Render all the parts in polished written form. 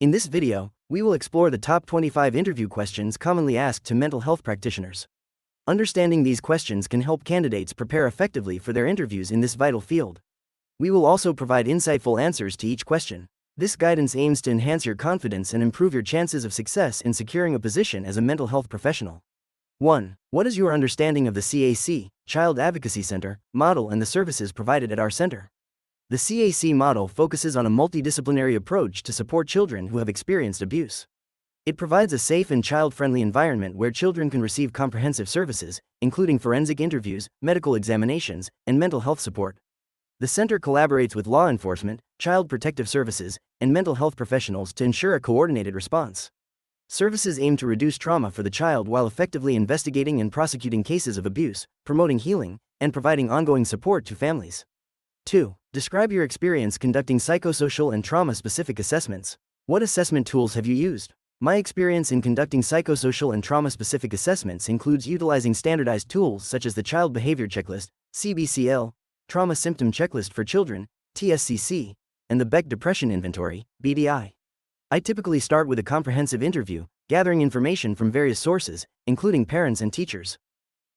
In this video, we will explore the top 25 interview questions commonly asked to mental health practitioners. Understanding these questions can help candidates prepare effectively for their interviews in this vital field. We will also provide insightful answers to each question. This guidance aims to enhance your confidence and improve your chances of success in securing a position as a mental health professional. 1. What is your understanding of the CAC, Child Advocacy Center, model and the services provided at our center? The CAC model focuses on a multidisciplinary approach to support children who have experienced abuse. It provides a safe and child-friendly environment where children can receive comprehensive services, including forensic interviews, medical examinations, and mental health support. The center collaborates with law enforcement, child protective services, and mental health professionals to ensure a coordinated response. Services aim to reduce trauma for the child while effectively investigating and prosecuting cases of abuse, promoting healing, and providing ongoing support to families. 2. Describe your experience conducting psychosocial and trauma-specific assessments. What assessment tools have you used? My experience in conducting psychosocial and trauma-specific assessments includes utilizing standardized tools such as the Child Behavior Checklist, CBCL, Trauma Symptom Checklist for Children, TSCC, and the Beck Depression Inventory, BDI. I typically start with a comprehensive interview, gathering information from various sources, including parents and teachers.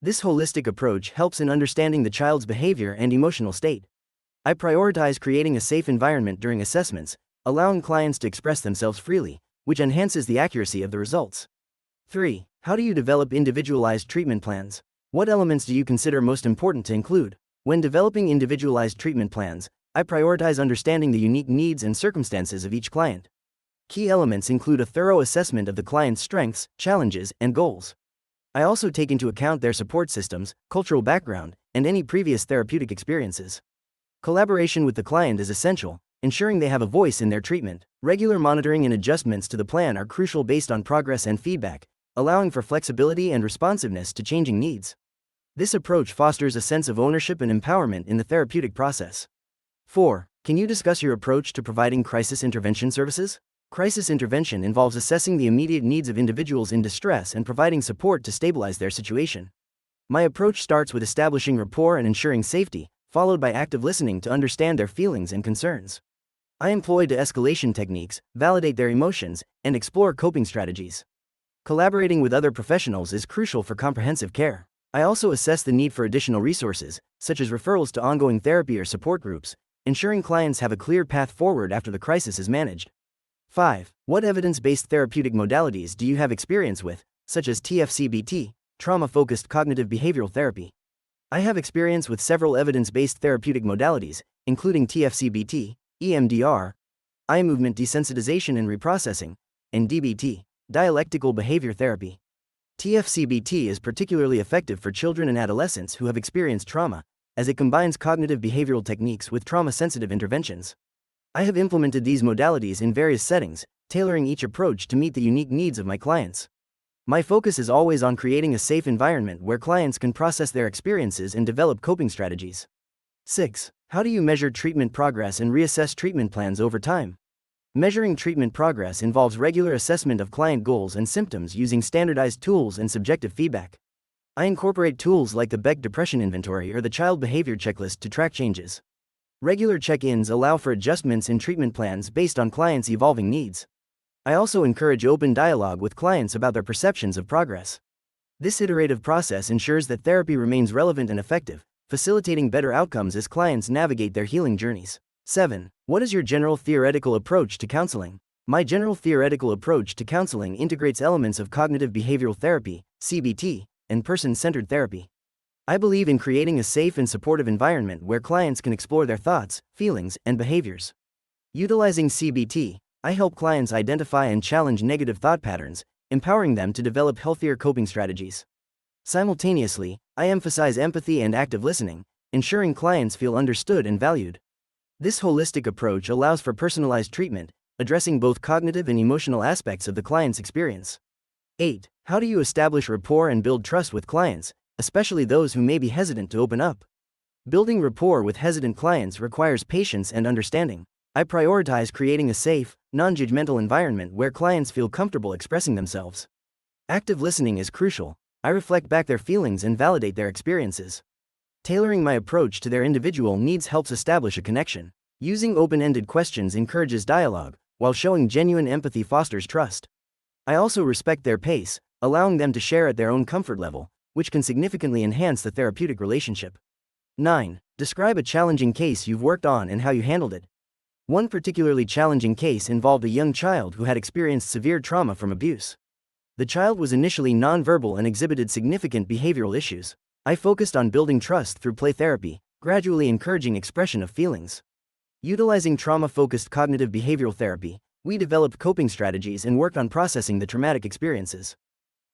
This holistic approach helps in understanding the child's behavior and emotional state. I prioritize creating a safe environment during assessments, allowing clients to express themselves freely, which enhances the accuracy of the results. 3. How do you develop individualized treatment plans? What elements do you consider most important to include? When developing individualized treatment plans, I prioritize understanding the unique needs and circumstances of each client. Key elements include a thorough assessment of the client's strengths, challenges, and goals. I also take into account their support systems, cultural background, and any previous therapeutic experiences. Collaboration with the client is essential, ensuring they have a voice in their treatment. Regular monitoring and adjustments to the plan are crucial based on progress and feedback, allowing for flexibility and responsiveness to changing needs. This approach fosters a sense of ownership and empowerment in the therapeutic process. 4. Can you discuss your approach to providing crisis intervention services? Crisis intervention involves assessing the immediate needs of individuals in distress and providing support to stabilize their situation. My approach starts with establishing rapport and ensuring safety, followed by active listening to understand their feelings and concerns. I employ de-escalation techniques, validate their emotions, and explore coping strategies. Collaborating with other professionals is crucial for comprehensive care. I also assess the need for additional resources, such as referrals to ongoing therapy or support groups, ensuring clients have a clear path forward after the crisis is managed. 5. What evidence-based therapeutic modalities do you have experience with, such as TFCBT, trauma-focused cognitive behavioral therapy? I have experience with several evidence-based therapeutic modalities, including TFCBT, EMDR, eye movement desensitization and reprocessing, and DBT, dialectical behavior therapy. TFCBT is particularly effective for children and adolescents who have experienced trauma, as it combines cognitive behavioral techniques with trauma-sensitive interventions. I have implemented these modalities in various settings, tailoring each approach to meet the unique needs of my clients. My focus is always on creating a safe environment where clients can process their experiences and develop coping strategies. 6. How do you measure treatment progress and reassess treatment plans over time? Measuring treatment progress involves regular assessment of client goals and symptoms using standardized tools and subjective feedback. I incorporate tools like the Beck Depression Inventory or the Child Behavior Checklist to track changes. Regular check-ins allow for adjustments in treatment plans based on clients' evolving needs. I also encourage open dialogue with clients about their perceptions of progress. This iterative process ensures that therapy remains relevant and effective, facilitating better outcomes as clients navigate their healing journeys. 7. What is your general theoretical approach to counseling? My general theoretical approach to counseling integrates elements of cognitive behavioral therapy, CBT, and person-centered therapy. I believe in creating a safe and supportive environment where clients can explore their thoughts, feelings, and behaviors. Utilizing CBT, I help clients identify and challenge negative thought patterns, empowering them to develop healthier coping strategies. Simultaneously, I emphasize empathy and active listening, ensuring clients feel understood and valued. This holistic approach allows for personalized treatment, addressing both cognitive and emotional aspects of the client's experience. 8. How do you establish rapport and build trust with clients, especially those who may be hesitant to open up? Building rapport with hesitant clients requires patience and understanding. I prioritize creating a safe, non-judgmental environment where clients feel comfortable expressing themselves. Active listening is crucial. I reflect back their feelings and validate their experiences. Tailoring my approach to their individual needs helps establish a connection. Using open-ended questions encourages dialogue, while showing genuine empathy fosters trust. I also respect their pace, allowing them to share at their own comfort level, which can significantly enhance the therapeutic relationship. 9. Describe a challenging case you've worked on and how you handled it. One particularly challenging case involved a young child who had experienced severe trauma from abuse. The child was initially nonverbal and exhibited significant behavioral issues. I focused on building trust through play therapy, gradually encouraging expression of feelings. Utilizing trauma-focused cognitive behavioral therapy, we developed coping strategies and worked on processing the traumatic experiences.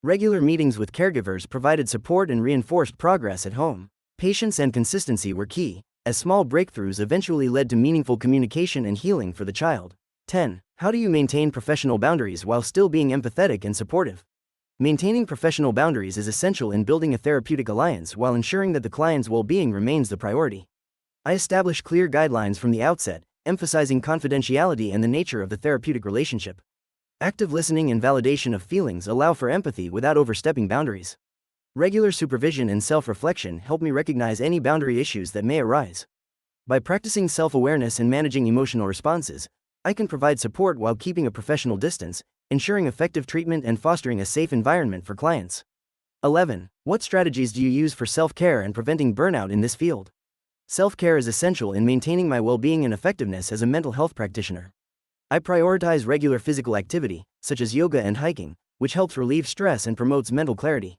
Regular meetings with caregivers provided support and reinforced progress at home. Patience and consistency were key, as small breakthroughs eventually led to meaningful communication and healing for the child. 10. How do you maintain professional boundaries while still being empathetic and supportive? Maintaining professional boundaries is essential in building a therapeutic alliance while ensuring that the client's well-being remains the priority. I establish clear guidelines from the outset, emphasizing confidentiality and the nature of the therapeutic relationship. Active listening and validation of feelings allow for empathy without overstepping boundaries. Regular supervision and self-reflection help me recognize any boundary issues that may arise. By practicing self-awareness and managing emotional responses, I can provide support while keeping a professional distance, ensuring effective treatment and fostering a safe environment for clients. 11. What strategies do you use for self-care and preventing burnout in this field? Self-care is essential in maintaining my well-being and effectiveness as a mental health practitioner. I prioritize regular physical activity, such as yoga and hiking, which helps relieve stress and promotes mental clarity.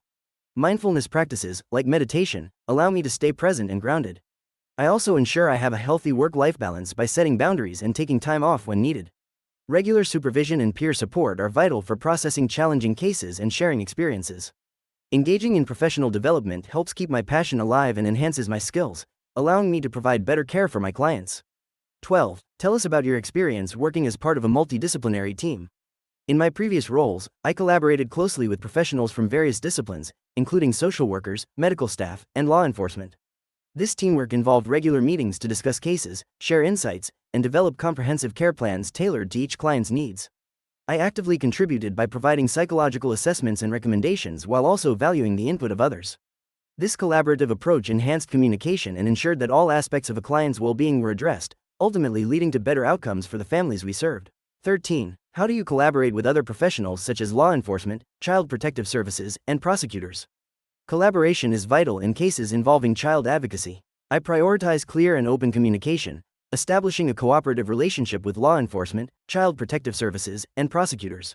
Mindfulness practices, like meditation, allow me to stay present and grounded. I also ensure I have a healthy work-life balance by setting boundaries and taking time off when needed. Regular supervision and peer support are vital for processing challenging cases and sharing experiences. Engaging in professional development helps keep my passion alive and enhances my skills, allowing me to provide better care for my clients. 12. Tell us about your experience working as part of a multidisciplinary team. In my previous roles, I collaborated closely with professionals from various disciplines, including social workers, medical staff, and law enforcement. This teamwork involved regular meetings to discuss cases, share insights, and develop comprehensive care plans tailored to each client's needs. I actively contributed by providing psychological assessments and recommendations while also valuing the input of others. This collaborative approach enhanced communication and ensured that all aspects of a client's well-being were addressed, ultimately leading to better outcomes for the families we served. 13. How do you collaborate with other professionals such as law enforcement, child protective services, and prosecutors? Collaboration is vital in cases involving child advocacy. I prioritize clear and open communication, establishing a cooperative relationship with law enforcement, child protective services, and prosecutors.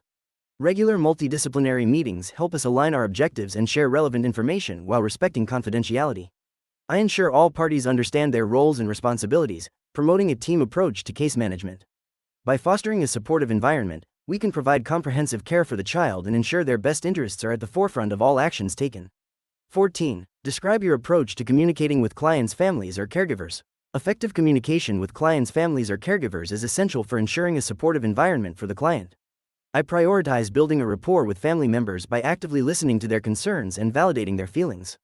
Regular multidisciplinary meetings help us align our objectives and share relevant information while respecting confidentiality. I ensure all parties understand their roles and responsibilities, promoting a team approach to case management. By fostering a supportive environment, we can provide comprehensive care for the child and ensure their best interests are at the forefront of all actions taken. 14. Describe your approach to communicating with clients' families or caregivers. Effective communication with clients' families or caregivers is essential for ensuring a supportive environment for the client. I prioritize building a rapport with family members by actively listening to their concerns and validating their feelings.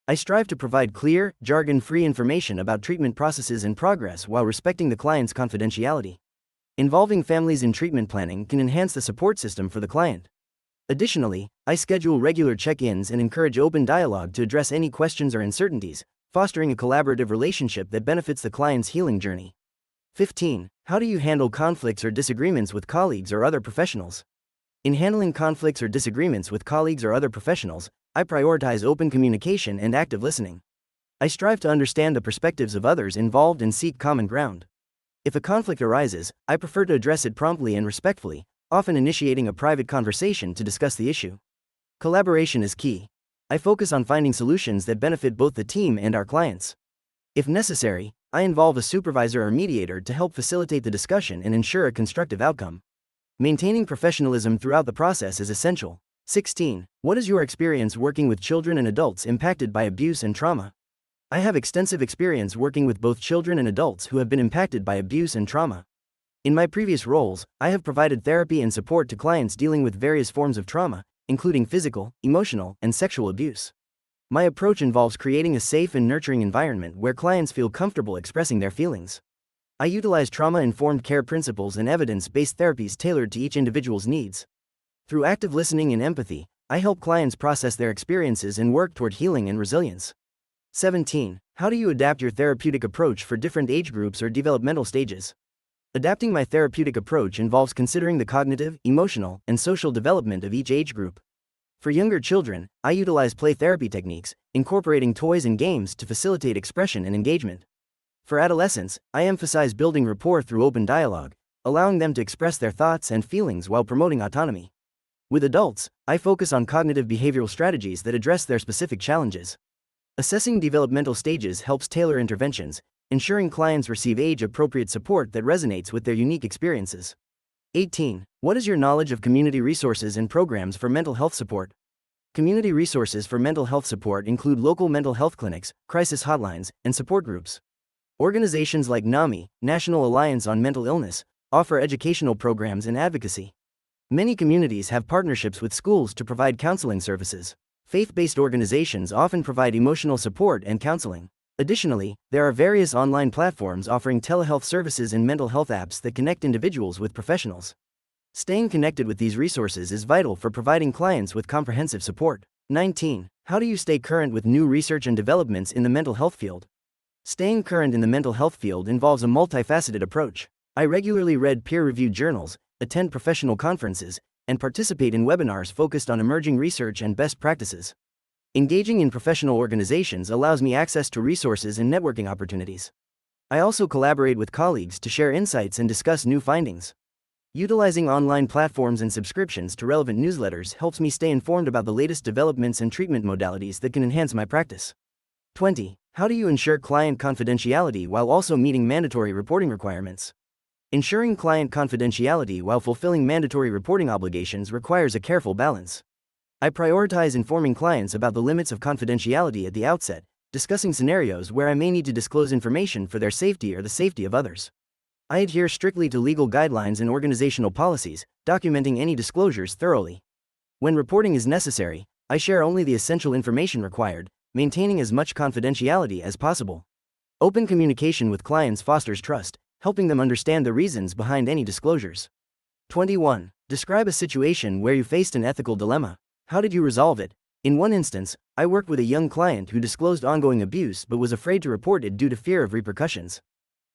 I strive to provide clear, jargon-free information about treatment processes and progress while respecting the client's confidentiality. Involving families in treatment planning can enhance the support system for the client. Additionally, I schedule regular check-ins and encourage open dialogue to address any questions or uncertainties, fostering a collaborative relationship that benefits the client's healing journey. 15. How do you handle conflicts or disagreements with colleagues or other professionals? In handling conflicts or disagreements with colleagues or other professionals, I prioritize open communication and active listening. I strive to understand the perspectives of others involved and seek common ground. If a conflict arises, I prefer to address it promptly and respectfully, often initiating a private conversation to discuss the issue. Collaboration is key. I focus on finding solutions that benefit both the team and our clients. If necessary, I involve a supervisor or mediator to help facilitate the discussion and ensure a constructive outcome. Maintaining professionalism throughout the process is essential. 16. What is your experience working with children and adults impacted by abuse and trauma? I have extensive experience working with both children and adults who have been impacted by abuse and trauma. In my previous roles, I have provided therapy and support to clients dealing with various forms of trauma, including physical, emotional, and sexual abuse. My approach involves creating a safe and nurturing environment where clients feel comfortable expressing their feelings. I utilize trauma-informed care principles and evidence-based therapies tailored to each individual's needs. Through active listening and empathy, I help clients process their experiences and work toward healing and resilience. 17. How do you adapt your therapeutic approach for different age groups or developmental stages? Adapting my therapeutic approach involves considering the cognitive, emotional, and social development of each age group. For younger children, I utilize play therapy techniques, incorporating toys and games to facilitate expression and engagement. For adolescents, I emphasize building rapport through open dialogue, allowing them to express their thoughts and feelings while promoting autonomy. With adults, I focus on cognitive behavioral strategies that address their specific challenges. Assessing developmental stages helps tailor interventions, ensuring clients receive age-appropriate support that resonates with their unique experiences. 18. What is your knowledge of community resources and programs for mental health support? Community resources for mental health support include local mental health clinics, crisis hotlines, and support groups. Organizations like NAMI, National Alliance on Mental Illness, offer educational programs and advocacy. Many communities have partnerships with schools to provide counseling services. Faith-based organizations often provide emotional support and counseling. Additionally, there are various online platforms offering telehealth services and mental health apps that connect individuals with professionals. Staying connected with these resources is vital for providing clients with comprehensive support. 19. How do you stay current with new research and developments in the mental health field? Staying current in the mental health field involves a multifaceted approach. I regularly read peer-reviewed journals, attend professional conferences, and participate in webinars focused on emerging research and best practices. Engaging in professional organizations allows me access to resources and networking opportunities. I also collaborate with colleagues to share insights and discuss new findings. Utilizing online platforms and subscriptions to relevant newsletters helps me stay informed about the latest developments and treatment modalities that can enhance my practice. 20. How do you ensure client confidentiality while also meeting mandatory reporting requirements? Ensuring client confidentiality while fulfilling mandatory reporting obligations requires a careful balance. I prioritize informing clients about the limits of confidentiality at the outset, discussing scenarios where I may need to disclose information for their safety or the safety of others. I adhere strictly to legal guidelines and organizational policies, documenting any disclosures thoroughly. When reporting is necessary, I share only the essential information required, maintaining as much confidentiality as possible. Open communication with clients fosters trust, helping them understand the reasons behind any disclosures. 21. Describe a situation where you faced an ethical dilemma. How did you resolve it? In one instance, I worked with a young client who disclosed ongoing abuse but was afraid to report it due to fear of repercussions.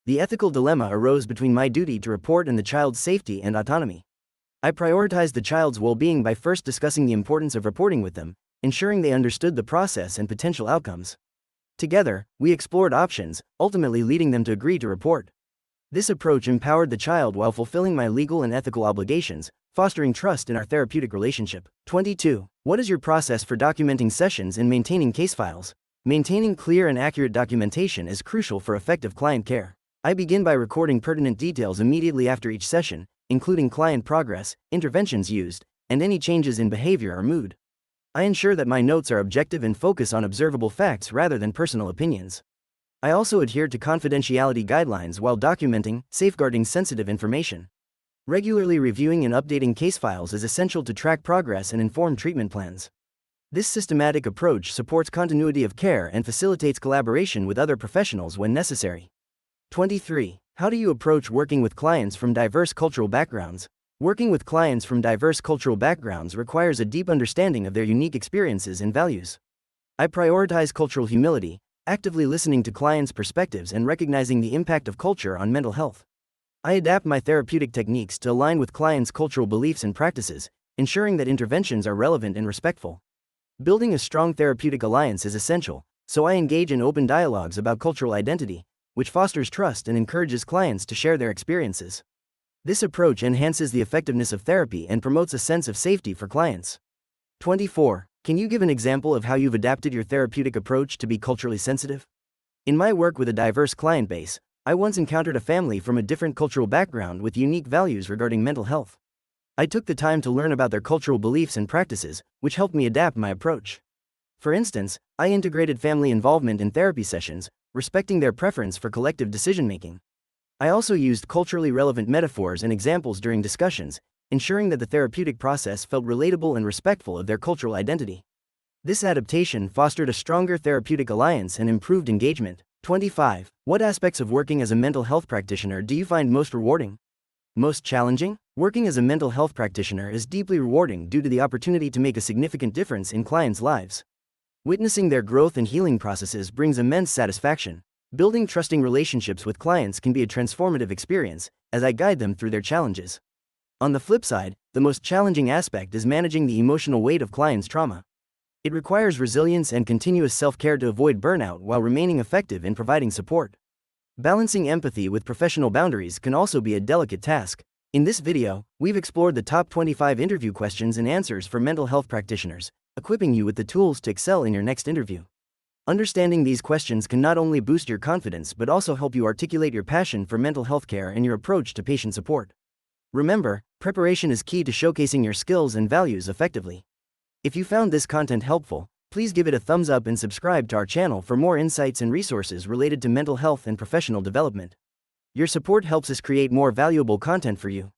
The ethical dilemma arose between my duty to report and the child's safety and autonomy. I prioritized the child's well-being by first discussing the importance of reporting with them, ensuring they understood the process and potential outcomes. Together, we explored options, ultimately leading them to agree to report. This approach empowered the child while fulfilling my legal and ethical obligations, fostering trust in our therapeutic relationship. 22. What is your process for documenting sessions and maintaining case files? Maintaining clear and accurate documentation is crucial for effective client care. I begin by recording pertinent details immediately after each session, including client progress, interventions used, and any changes in behavior or mood. I ensure that my notes are objective and focus on observable facts rather than personal opinions. I also adhere to confidentiality guidelines while documenting, safeguarding sensitive information. Regularly reviewing and updating case files is essential to track progress and inform treatment plans. This systematic approach supports continuity of care and facilitates collaboration with other professionals when necessary. 23. How do you approach working with clients from diverse cultural backgrounds? Working with clients from diverse cultural backgrounds requires a deep understanding of their unique experiences and values. I prioritize cultural humility, actively listening to clients' perspectives and recognizing the impact of culture on mental health. I adapt my therapeutic techniques to align with clients' cultural beliefs and practices, ensuring that interventions are relevant and respectful. Building a strong therapeutic alliance is essential, so I engage in open dialogues about cultural identity, which fosters trust and encourages clients to share their experiences. This approach enhances the effectiveness of therapy and promotes a sense of safety for clients. 24. Can you give an example of how you've adapted your therapeutic approach to be culturally sensitive? In my work with a diverse client base, I once encountered a family from a different cultural background with unique values regarding mental health. I took the time to learn about their cultural beliefs and practices, which helped me adapt my approach. For instance, I integrated family involvement in therapy sessions, respecting their preference for collective decision-making. I also used culturally relevant metaphors and examples during discussions, ensuring that the therapeutic process felt relatable and respectful of their cultural identity. This adaptation fostered a stronger therapeutic alliance and improved engagement. 25. What aspects of working as a mental health practitioner do you find most rewarding? Most challenging? Working as a mental health practitioner is deeply rewarding due to the opportunity to make a significant difference in clients' lives. Witnessing their growth and healing processes brings immense satisfaction. Building trusting relationships with clients can be a transformative experience, as I guide them through their challenges. On the flip side, the most challenging aspect is managing the emotional weight of clients' trauma. It requires resilience and continuous self-care to avoid burnout while remaining effective in providing support. Balancing empathy with professional boundaries can also be a delicate task. In this video, we've explored the top 25 interview questions and answers for mental health practitioners, equipping you with the tools to excel in your next interview. Understanding these questions can not only boost your confidence but also help you articulate your passion for mental health care and your approach to patient support. Remember, preparation is key to showcasing your skills and values effectively. If you found this content helpful, please give it a thumbs up and subscribe to our channel for more insights and resources related to mental health and professional development. Your support helps us create more valuable content for you.